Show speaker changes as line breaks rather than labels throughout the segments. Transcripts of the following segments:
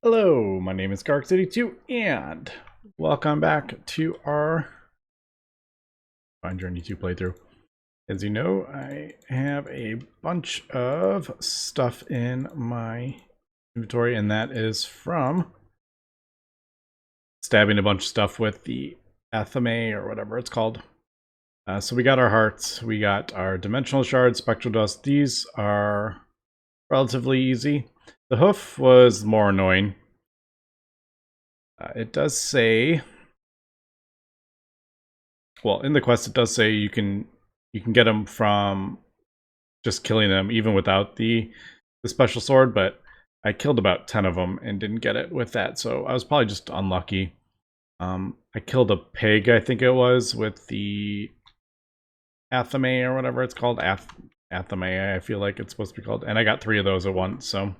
Hello, my name is Gark82 and welcome back to our Fine Journey 2 playthrough. As you know, I have a bunch of stuff in my inventory, and that is from stabbing a bunch of stuff with the Athame or whatever it's called. So we got our hearts, we got our dimensional shards, spectral dust. These are relatively easy. The hoof was more annoying. It does say, well, in the quest it does say you can get them from just killing them even without the special sword, but I killed about 10 of them and didn't get it with that, so I was probably just unlucky. I killed a pig, I think it was, with the Athame or whatever it's called. Athame, I feel like it's supposed to be called. And I got 3 of those at once, so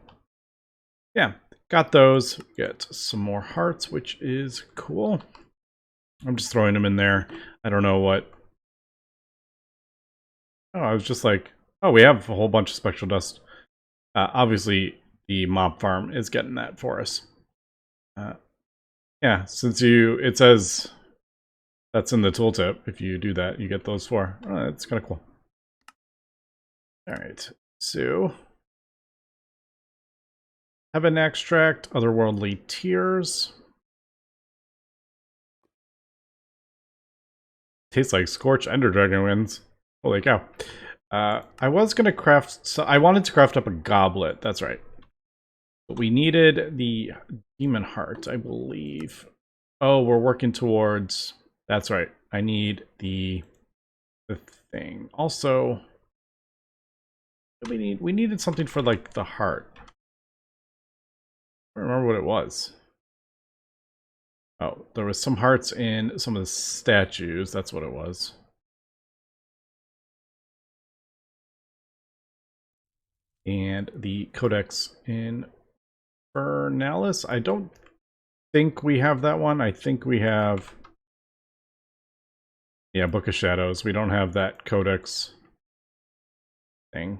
yeah, got those. Get some more hearts, which is cool. I'm just throwing them in there. I don't know what. Oh, I was just like, oh, we have a whole bunch of spectral dust. Obviously, the mob farm is getting that for us. Yeah, since it says that's in the tooltip. If you do that, you get those 4. Oh, that's kind of cool. All right, so Heaven Extract, Otherworldly Tears. Tastes like Scorch Ender Dragon wins. Holy cow. I was going to craft... So I wanted to craft up a goblet. That's right. But we needed the Demon Heart, I believe. Oh, we're working towards... That's right. I need the thing. Also, we needed something for, like, the heart. I don't remember what it was. Oh, there was some hearts in some of the statues. That's what it was. And the Codex Infernalis. I don't think we have that one. I think we have... Yeah, Book of Shadows. We don't have that Codex thing.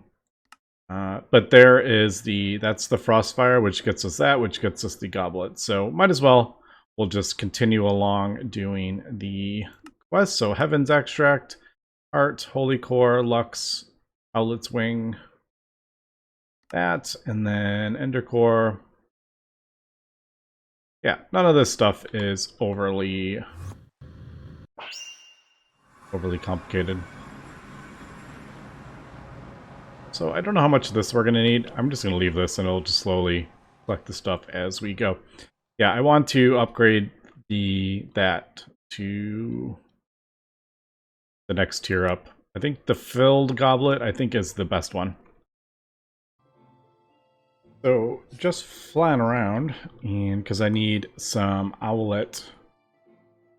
But there is that's the Frostfire, which gets us that, which gets us the goblet. So might as well, we'll just continue along doing the quest. So Heaven's Extract, Heart, Holy Core, Lux, Owlet's Wing, that, and then Ender Core. Yeah, none of this stuff is overly complicated. So I don't know how much of this we're going to need. I'm just going to leave this and it'll just slowly collect the stuff as we go. Yeah, I want to upgrade that to the next tier up. I think the filled goblet, I think, is the best one. So just flying around, and because I need some owlet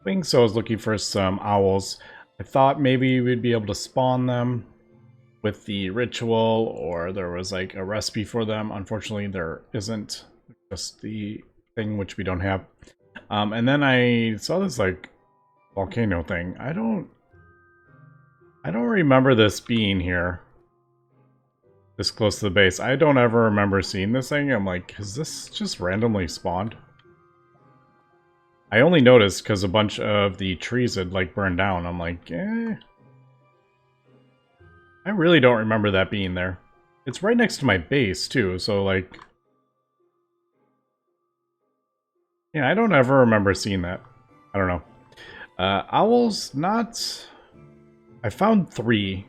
wings, so I was looking for some owls. I thought maybe we'd be able to spawn them with the ritual, or there was like a recipe for them. Unfortunately, there isn't. Just the thing, which we don't have. And then I saw this like volcano thing. I don't remember this being here this close to the base. I don't ever remember seeing this thing. I'm like, has this just randomly spawned? I only noticed because a bunch of the trees had like burned down. I'm like, I really don't remember that being there. It's right next to my base too, so like, yeah, I don't ever remember seeing that. I don't know. Owls, not... I found 3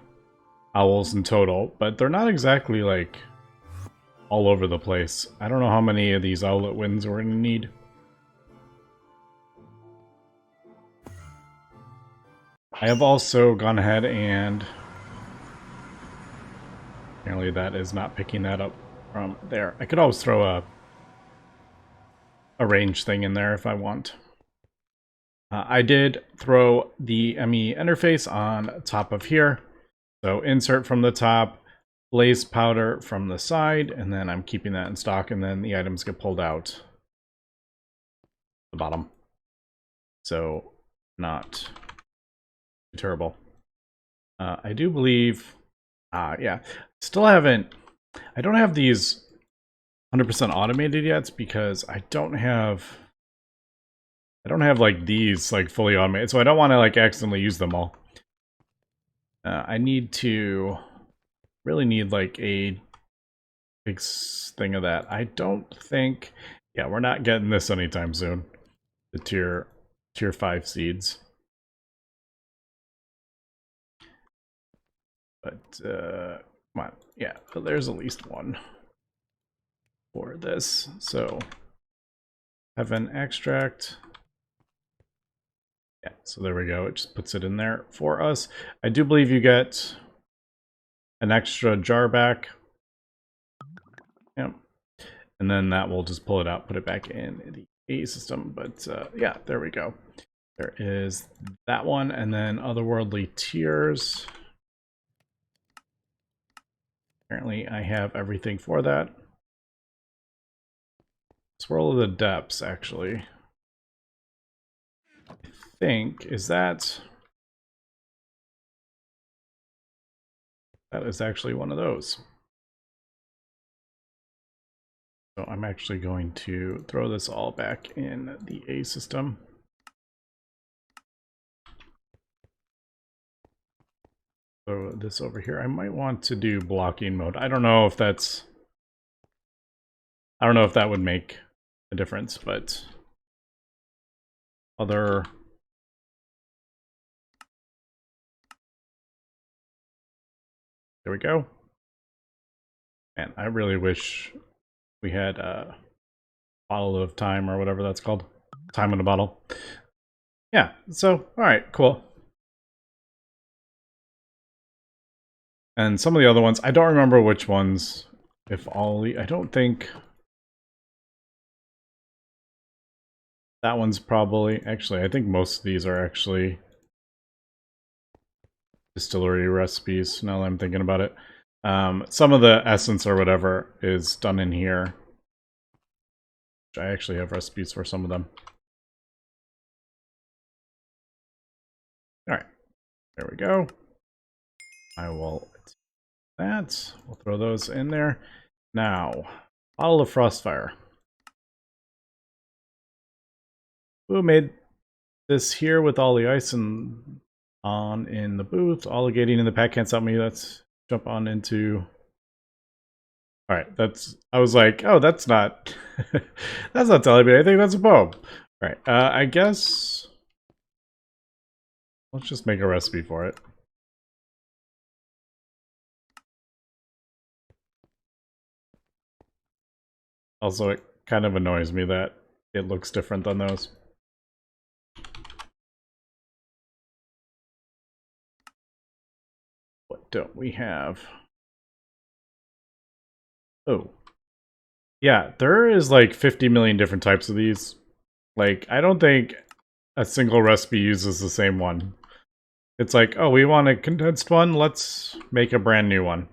owls in total, but they're not exactly, like, all over the place. I don't know how many of these owlet wins we're gonna need. I have also gone ahead and... Apparently that is not picking that up from there. I could always throw a range thing in there if I want. I did throw the ME interface on top of here. So insert from the top, blaze powder from the side, and then I'm keeping that in stock, and then the items get pulled out the bottom. So not terrible. I do believe, yeah, still haven't, I don't have these 100% automated yet because I don't have like these like fully automated, so I don't want to like accidentally use them all. I need to really need like a big thing of that. I don't think, yeah, we're not getting this anytime soon. The tier 5 seeds. But come on, yeah, there's at least one for this. So have an extract. Yeah, so there we go. It just puts it in there for us. I do believe you get an extra jar back. Yep. And then that will just pull it out, put it back in the A system. But yeah, there we go. There is that one, and then otherworldly tears. Apparently I have everything for that. Swirl of the Depths, actually. I think, is that... That is actually one of those. So I'm actually going to throw this all back in the A system. So this over here, I might want to do blocking mode. I don't know if that's... I don't know if that would make a difference, but... Other... There we go. And I really wish we had a bottle of time or whatever that's called. Time in a bottle. Yeah, so, alright, cool. And some of the other ones, I don't remember which ones, if all, I don't think... That one's probably, actually, I think most of these are actually distillery recipes, now that I'm thinking about it. Some of the essence or whatever is done in here. Which I actually have recipes for some of them. Alright, there we go. I will do that. We'll throw those in there. Now, bottle of Frostfire. Who made this here with all the ice and on in the booth? Alligating in the pack can't stop me. Let's jump on into... Alright, that's... I was like, oh, that's not... that's not telling me anything, that's a poem. Alright, I guess... Let's just make a recipe for it. Also, it kind of annoys me that it looks different than those. What don't we have? Oh. Yeah, there is like 50 million different types of these. Like, I don't think a single recipe uses the same one. It's like, oh, we want a condensed one, let's make a brand new one.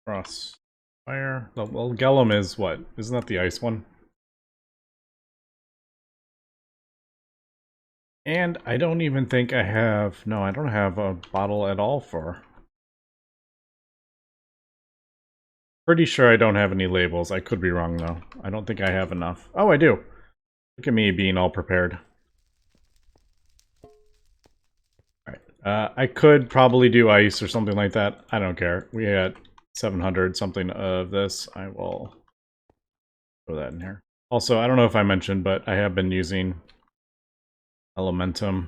Frostfire. Well, Gellum is what? Isn't that the ice one? And I don't even think I have... No, I don't have a bottle at all for... Pretty sure I don't have any labels. I could be wrong, though. I don't think I have enough. Oh, I do! Look at me being all prepared. Alright. I could probably do ice or something like that. I don't care. We had 700 something of this. I will throw that in here. Also, I don't know if I mentioned, but I have been using Elementum.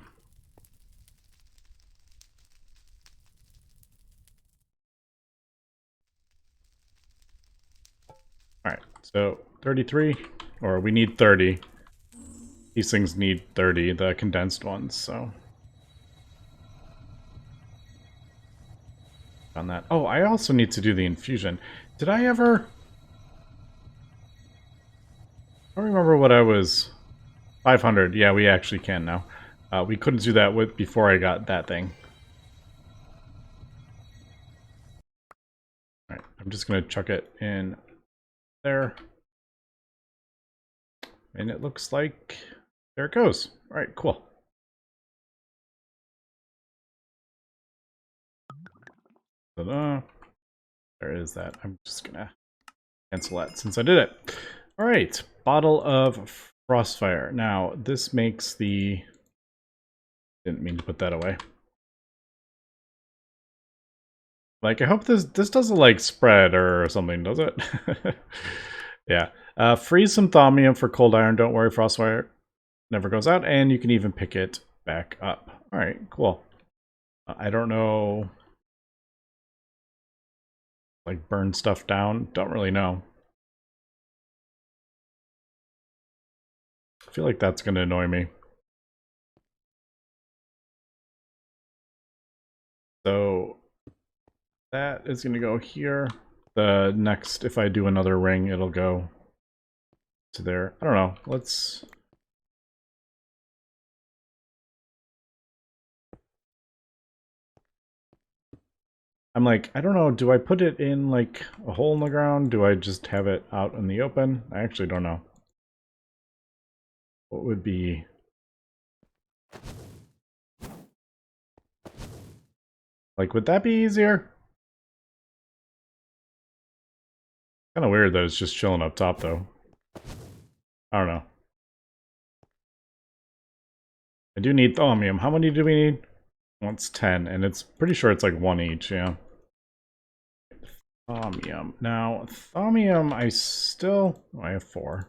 Alright, so 33, or we need 30. These things need 30, the condensed ones, so... On that. Oh, I also need to do the infusion. Did I ever... I don't remember what I was... 500, yeah, we actually can now. We couldn't do that with before I got that thing. Alright, I'm just gonna chuck it in there. And it looks like... There it goes. Alright, cool. Ta-da. there is that. I'm just gonna cancel that since I did it. All right, bottle of Frostfire. Now this makes the. Didn't mean to put that away. Like, I hope this doesn't like spread or something, does it? Yeah. Freeze some thaumium for cold iron. Don't worry, Frostfire never goes out, and you can even pick it back up. All right, cool. I don't know. Like, burn stuff down? Don't really know. I feel like that's going to annoy me. So that is going to go here. The next, if I do another ring, it'll go to there. I don't know. Let's... I'm like, I don't know, do I put it in like a hole in the ground? Do I just have it out in the open? I actually don't know. What would be... Like, would that be easier? Kind of weird that it's just chilling up top, though. I don't know. I do need thaumium. How many do we need? Once 10, and it's pretty sure it's like 1 each, yeah. Thaumium. Now, thaumium, I still... Oh, I have 4.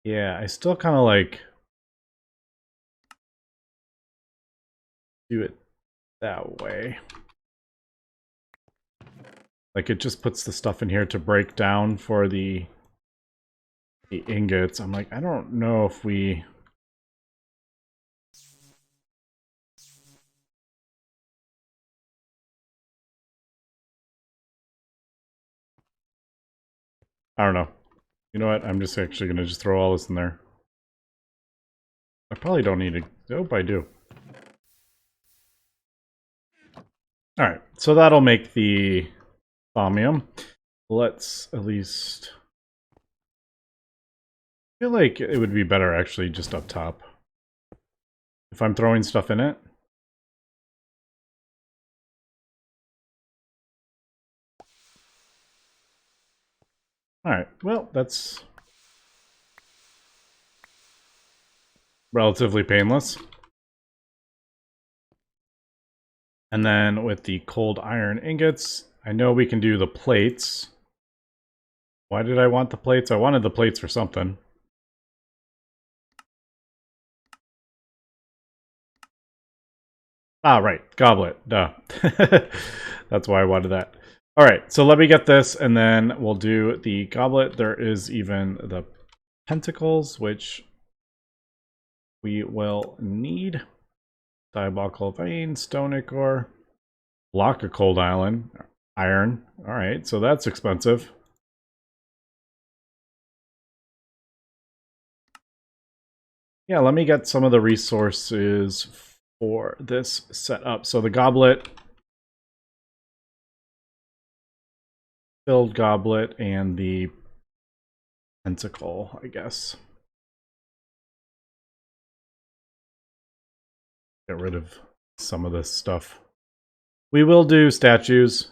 Yeah, I still kind of like... do it that way. Like, it just puts the stuff in here to break down for the ingots. I'm like, I don't know if we... I don't know. You know what? I'm just actually going to just throw all this in there. I probably don't need to... Nope, I do. Alright, so that'll make the thaumium. Let's at least... I feel like it would be better actually just up top. If I'm throwing stuff in it. Alright, well, that's relatively painless. And then with the cold iron ingots, I know we can do the plates. Why did I want the plates? I wanted the plates for something. Ah, right. Goblet. Duh. That's why I wanted that. Alright, so let me get this, and then we'll do the goblet. There is even the pentacles, which we will need. Diabolical vein, stone ichor, block of cold iron. Alright, so that's expensive. Yeah, let me get some of the resources for this setup. So the goblet, filled goblet, and the pentacle, I guess. Get rid of some of this stuff. We will do statues.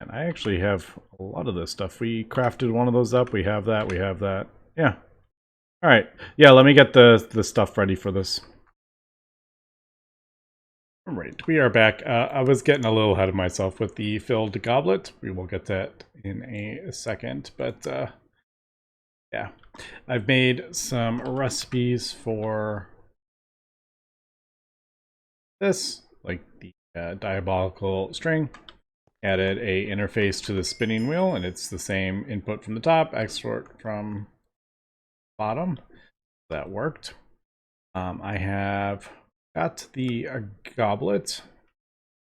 And I actually have a lot of this stuff. We crafted one of those up. We have that. We have that. Yeah. All right. Yeah, let me get the stuff ready for this. All right, we are back. I was getting a little ahead of myself with the filled goblet. We will get that in a second, but yeah. I've made some recipes for this, like the diabolical string. Added a interface to the spinning wheel, and it's the same input from the top, export from bottom. That worked. I have got the goblet.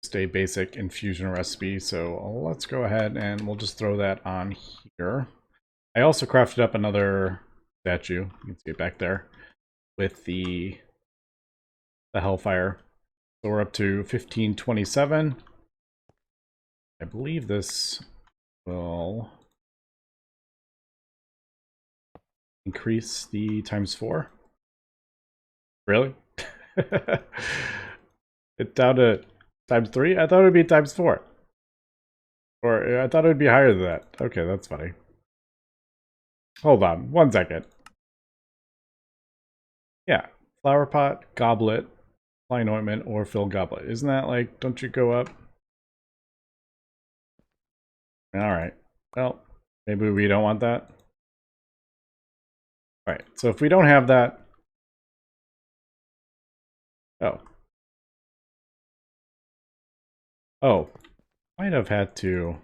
Just a basic infusion recipe, so let's go ahead and we'll just throw that on here. I also crafted up another statue. You can see it back there with the Hellfire. So we're up to 1527. I believe this will... increase the ×4. Really? It down to ×3? I thought it would be ×4. Or I thought it would be higher than that. Okay, that's funny. Hold on, 1 second. Yeah, flower pot, goblet, fine ointment, or fill goblet. Isn't that like, don't you go up? Alright, well, maybe we don't want that. Alright, so if we don't have that... Oh. Oh, might have had to...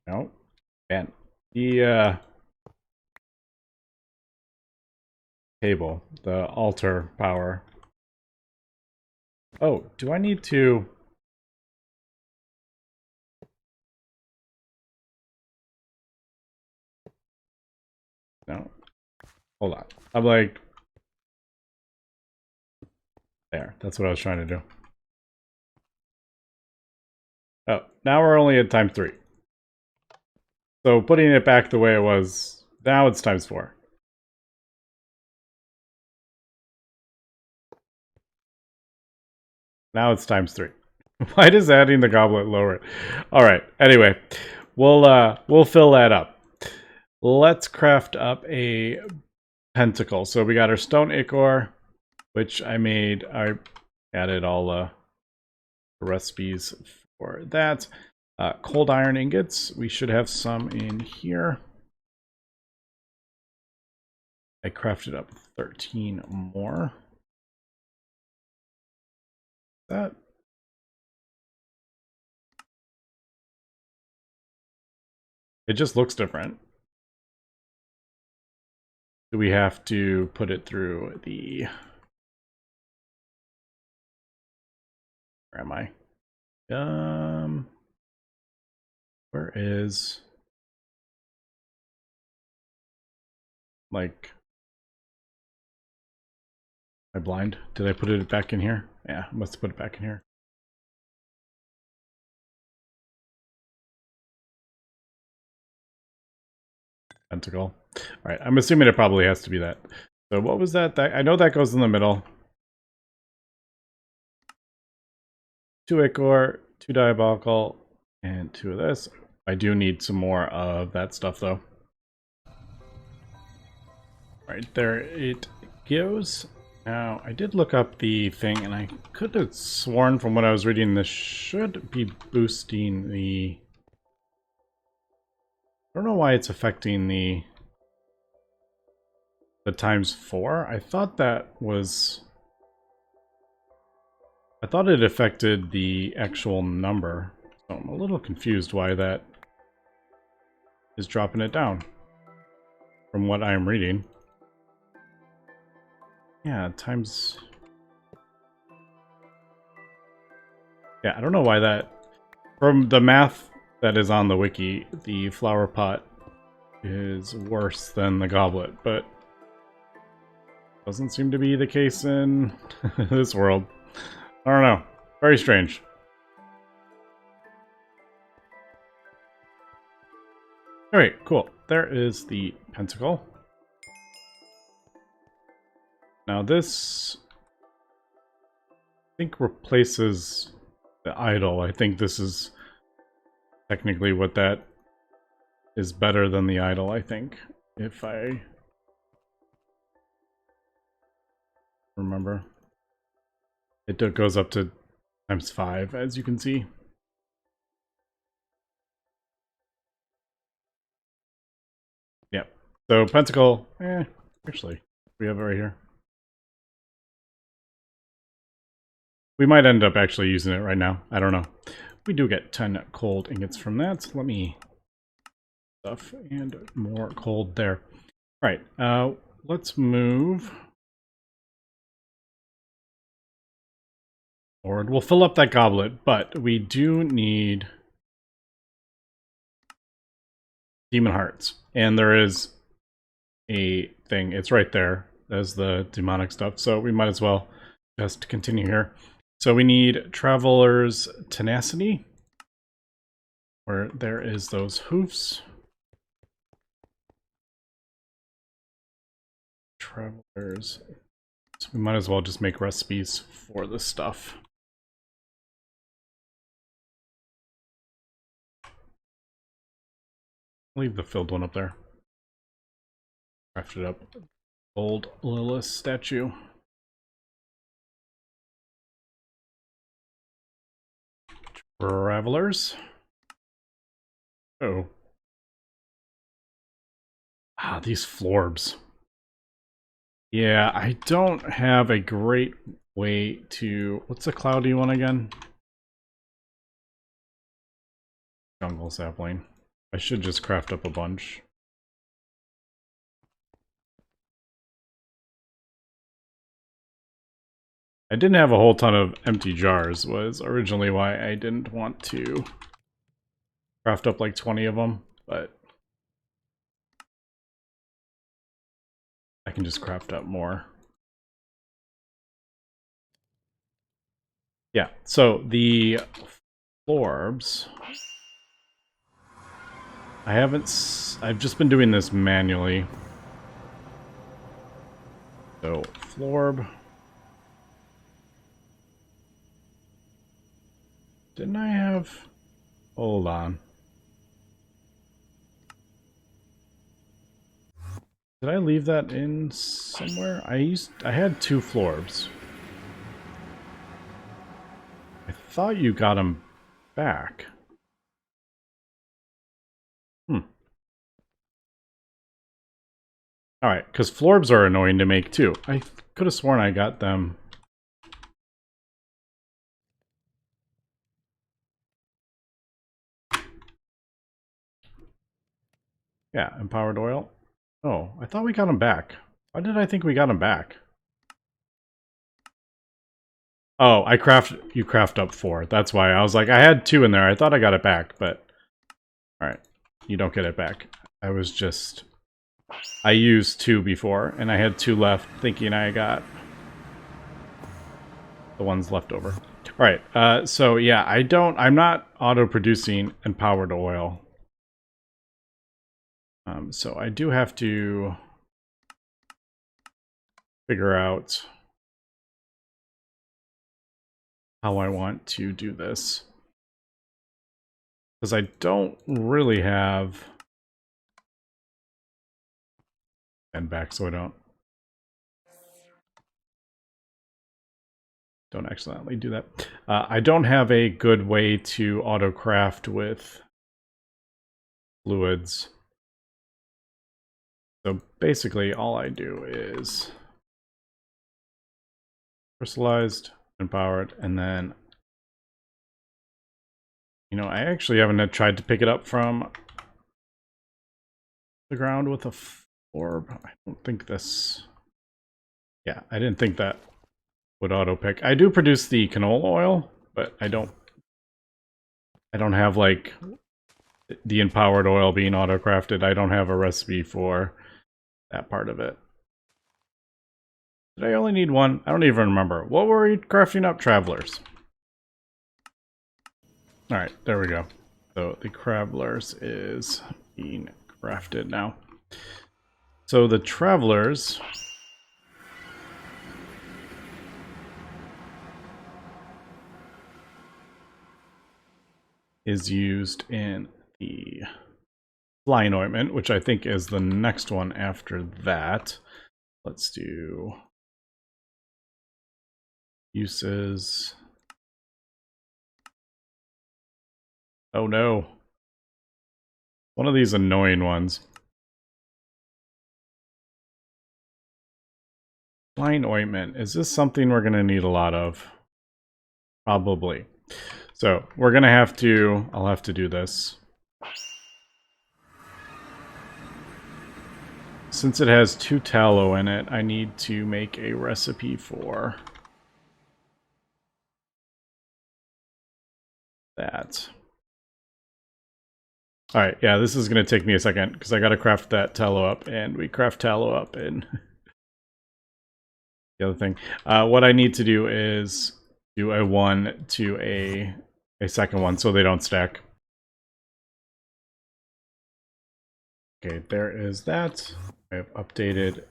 No, and the table, the altar power. Oh, do I need to... No. Hold on. I'm like... There, that's what I was trying to do. Oh, now we're only at ×3. So putting it back the way it was, now it's ×4. Now it's ×3. Why does adding the goblet lower it? All right. Anyway, we'll fill that up. Let's craft up a pentacle. So we got our stone ichor, which I made. I added all the recipes for that. Cold iron ingots. We should have some in here. I crafted up 13 more. That. It just looks different. Do we have to put it through the... Where am I? Where is... Like... Am I blind? Did I put it back in here? Yeah, I must have put it back in here. Pentacle. Alright, I'm assuming it probably has to be that. So what was that? I know that goes in the middle. 2 ichor, 2 diabolical, and 2 of this. I do need some more of that stuff though. Alright, there it goes. Now, I did look up the thing, and I could have sworn from what I was reading this should be boosting the... I don't know why it's affecting the ×4. I thought that was... I thought it affected the actual number. So I'm a little confused why that is dropping it down from what I'm reading. Yeah, times... Yeah, I don't know why that... From the math that is on the wiki, the flower pot is worse than the goblet, but doesn't seem to be the case in this world. I don't know. Very strange. Alright, cool. There is the pentacle. Now this, I think, replaces the idol. I think this is technically what that is better than the idol, I think, if I remember. It goes up to ×5, as you can see. Yep. So pentacle, actually, we have it right here. We might end up actually using it right now. I don't know. We do get 10 cold ingots from that. So let me stuff and more cold there. All right, let's move forward. We'll fill up that goblet, but we do need demon hearts. And there is a thing. It's right there. There's the demonic stuff. So we might as well just continue here. So we need Traveler's Tenacity, where there is those hoofs. Travelers. So we might as well just make recipes for this stuff. Leave the filled one up there. Crafted up. Old Lilith statue. Travelers. Oh. Ah, these florbs. Yeah, I don't have a great way to... What's the cloudy one again? Jungle sapling. I should just craft up a bunch. I didn't have a whole ton of empty jars, was originally why I didn't want to craft up like 20 of them, but I can just craft up more. Yeah, so the florbs, I've just been doing this manually. So, florb. Didn't I have... Hold on. Did I leave that in somewhere? I had 2 florbs. I thought you got them back. Alright, because florbs are annoying to make too. I could have sworn I got them. Yeah, empowered oil. Oh, I thought we got them back. Why did I think we got them back? Oh, you craft up 4. That's why I was like, I had 2 in there. I thought I got it back, but alright. You don't get it back. I used 2 before, and I had 2 left, thinking I got the ones left over. Alright, so yeah, I'm not auto-producing empowered oil. So I do have to figure out how I want to do this. Because I don't really have... And back so I don't accidentally do that. I don't have a good way to auto-craft with fluids. So basically all I do is crystallized, empowered, and then, you know, I actually haven't tried to pick it up from the ground with a orb. I don't think this... Yeah, I didn't think that would auto-pick. I do produce the canola oil, but I don't have, like, the empowered oil being auto-crafted. I don't have a recipe for that part of it. Did I only need 1? I don't even remember. What were we crafting up, travelers? Alright, there we go. So the travelers is being crafted now. So the travelers... is used in the flying ointment, which I think is the next one after that. Let's do uses. Oh no. One of these annoying ones. Flying ointment. Is this something we're going to need a lot of? Probably. So we're going to have to... I'll have to do this. Since it has 2 tallow in it, I need to make a recipe for that. Alright, yeah, this is going to take me a second, because I got to craft that tallow up, and we craft tallow up in the other thing. What I need to do is do a 1 to a second one, so they don't stack. Okay, there is that. I've updated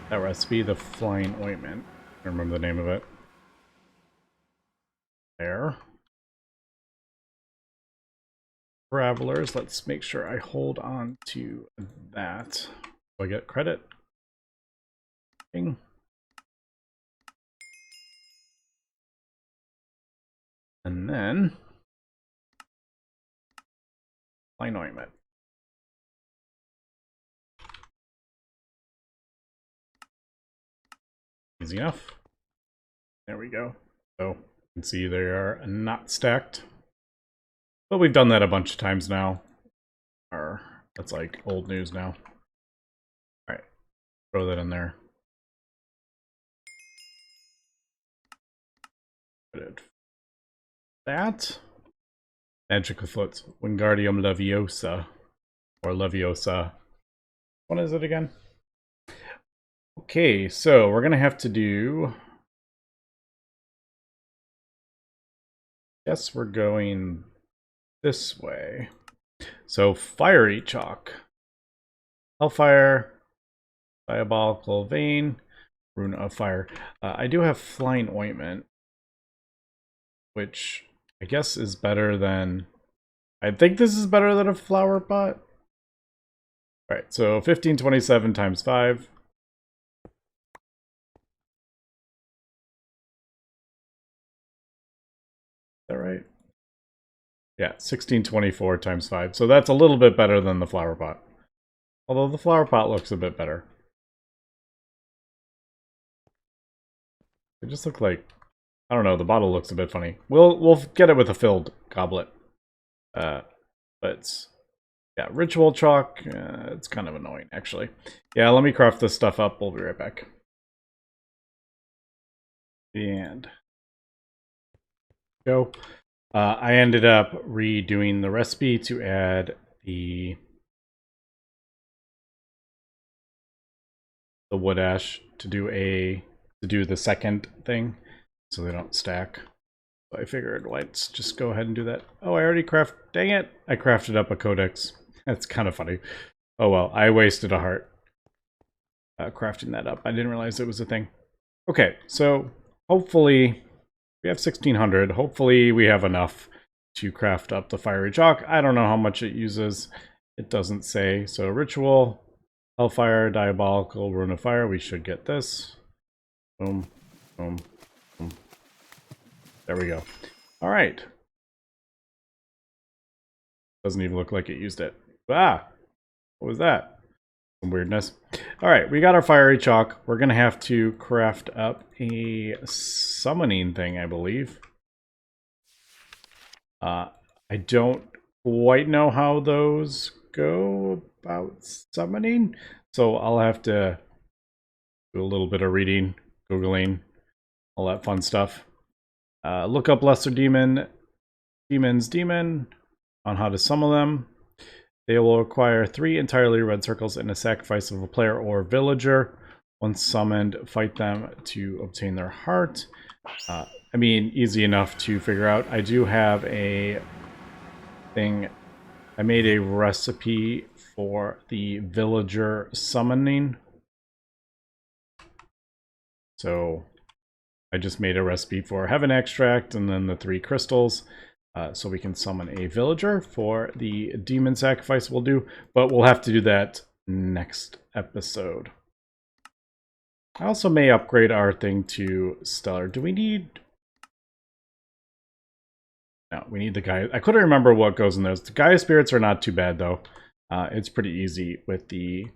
that recipe, the flying ointment. I remember the name of it. There. Travelers, let's make sure I hold on to that. Do I get credit? Ding. And then flying ointment. Easy enough. There we go. So you can see they are not stacked. But we've done that a bunch of times now. Or that's like old news now. Alright. Throw that in there. Put that. Magical Foot. Wingardium Leviosa. Or Leviosa. What is it again? Okay, so we're gonna have to do... Guess we're going this way. So Fiery Chalk. Hellfire. Diabolical Vein. Rune of Fire. I do have Flying Ointment, which I guess is better than... I think this is better than a Flower Pot. Alright, so 1527 times 5. Is that right? Yeah, 1624 times 5. So that's a little bit better than the Flower Pot. Although the Flower Pot looks a bit better. They just look like... I don't know, the bottle looks a bit funny. We'll get it with a filled goblet. But yeah, ritual chalk, it's kind of annoying actually. Yeah, let me craft this stuff up. We'll be right back. And go. I ended up redoing the recipe to add the wood ash to do the second thing, so they don't stack. So I figured, let's just go ahead and do that. Oh, I already dang it! I crafted up a codex. That's kind of funny. Oh well, I wasted a heart crafting that up. I didn't realize it was a thing. Okay, so hopefully we have 1600. Hopefully we have enough to craft up the fiery chalk. I don't know how much it uses. It doesn't say. So ritual, hellfire, diabolical, rune of fire. We should get this. Boom, boom, boom. There we go. All right. Doesn't even look like it used it. Ah, what was that? Some weirdness. All right, we got our fiery chalk. We're gonna have to craft up a summoning thing, I believe. I don't quite know how those go about summoning, so I'll have to do a little bit of reading, Googling, all that fun stuff. Look up Lesser Demon, Demon on how to summon them. They will require 3 entirely red circles and a sacrifice of a player or villager. Once summoned, fight them to obtain their heart. I mean, easy enough to figure out. I do have a thing. I made a recipe for the villager summoning. So I just made a recipe for heaven extract and then the 3 crystals. So we can summon a villager for the demon sacrifice we'll do. But we'll have to do that next episode. I also may upgrade our thing to Stellar. Do we need... No, we need the Gaia. I couldn't remember what goes in those. The Gaia spirits are not too bad, though. It's pretty easy with the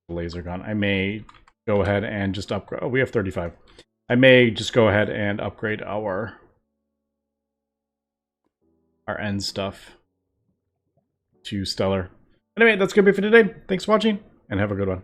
laser gun. I may go ahead and just upgrade... Oh, we have 35. I may just go ahead and upgrade our end stuff to Stellar. Anyway, that's going to be it for today. Thanks for watching, and have a good one.